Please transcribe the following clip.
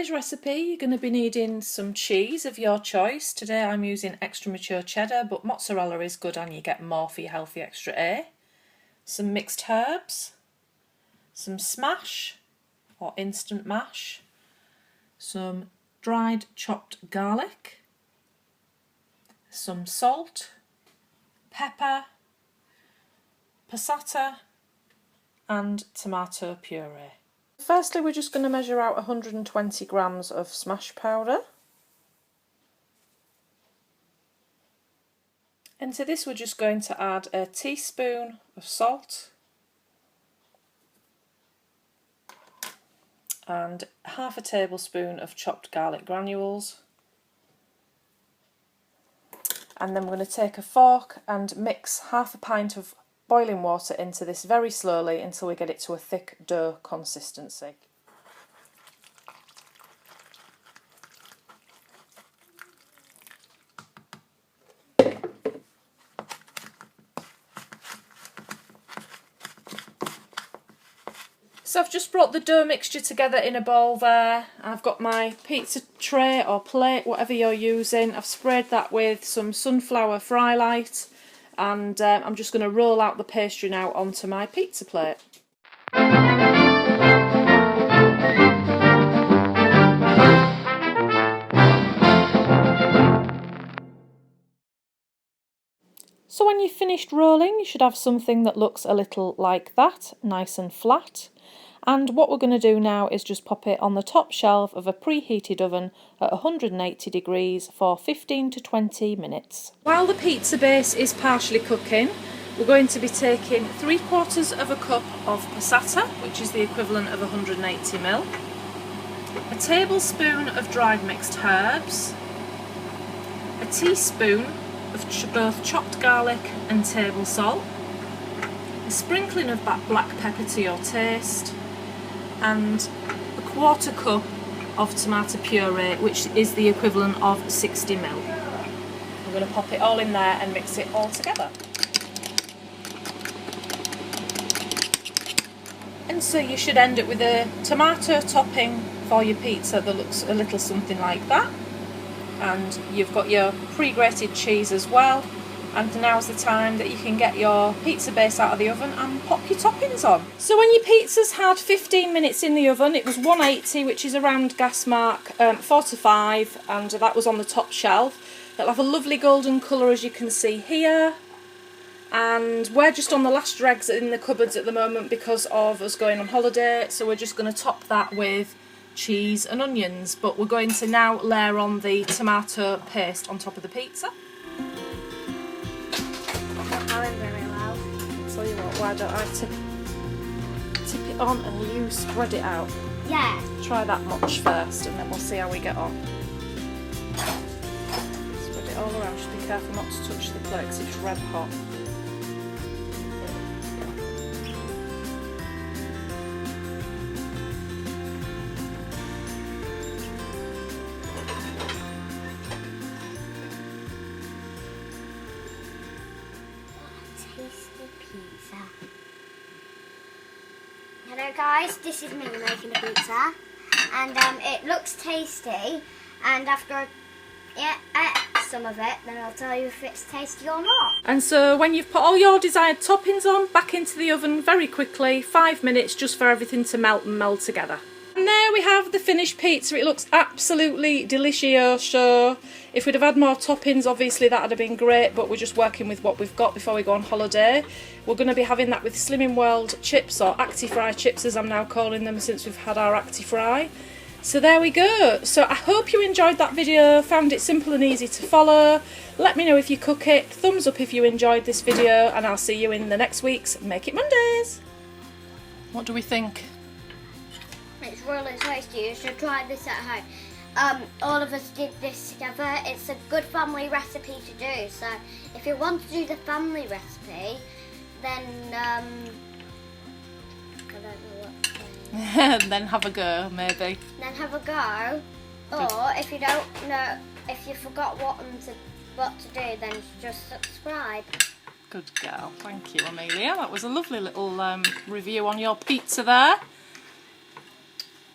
today's recipe you're going to be needing some cheese of your choice. Today I'm using extra mature cheddar, but mozzarella is good and you get more for your healthy extra A. Some mixed herbs, some smash or instant mash, some dried chopped garlic, some salt, pepper, passata and tomato puree. Firstly, we're just going to measure out 120 grams of smash powder. And to this we're just going to add a teaspoon of salt and half a tablespoon of chopped garlic granules. And then we're going to take a fork and mix half a pint of boiling water into this very slowly until we get it to a thick dough consistency. So I've just brought the dough mixture together in a bowl there. I've got my pizza tray or plate, whatever you're using. I've sprayed that with some sunflower Frylight. And I'm just going to roll out the pastry now onto my pizza plate. So when you've finished rolling, you should have something that looks a little like that, nice and flat. And what we're going to do now is just pop it on the top shelf of a preheated oven at 180 degrees for 15 to 20 minutes. While the pizza base is partially cooking, we're going to be taking 3/4 of a cup of Pasatta, which is the equivalent of 180 ml, a tablespoon of dried mixed herbs, a teaspoon of both chopped garlic and table salt, a sprinkling of black pepper to your taste, and a 1/4 cup of tomato puree, which is the equivalent of 60 ml. I'm going to pop it all in there and mix it all together. And so you should end up with a tomato topping for your pizza that looks a little something like that. And you've got your pre-grated cheese as well. And now's the time that you can get your pizza base out of the oven and pop your toppings on. So when your pizza's had 15 minutes in the oven, it was 180, which is around gas mark 4 to 5, and that was on the top shelf. It'll have a lovely golden colour, as you can see here. And we're just on the last dregs in the cupboards at the moment because of us going on holiday, so we're just going to top that with cheese and onions. But we're going to now layer on the tomato paste on top of the pizza. Very well. I'll tell you what, why don't I tip it on and you spread it out? Yeah. Try that much first and then we'll see how we get on. Spread it all around, just be careful not to touch the plate because it's red hot. Hello guys, this is me making a pizza, and it looks tasty, and after I eat some of it, then I'll tell you if it's tasty or not. And so when you've put all your desired toppings on, back into the oven very quickly, 5 minutes just for everything to melt and meld together. And there we have the finished pizza. It looks absolutely delicioso. If we'd have had more toppings, obviously that would have been great, but we're just working with what we've got before we go on holiday. We're going to be having that with Slimming World chips, or Actifry chips as I'm now calling them since we've had our Actifry. So there we go. So I hope you enjoyed that video, found it simple and easy to follow. Let me know if you cook it, thumbs up if you enjoyed this video, and I'll see you in the next week's Make It Mondays. What do we think? It's really tasty. You should try this at home. All of us did this together. It's a good family recipe to do. So if you want to do the family recipe, then I don't know what. Then have a go, maybe. Then have a go. Or if you don't know, if you forgot what to do, then just subscribe. Good girl. Thank you, Amelia. That was a lovely little review on your pizza there.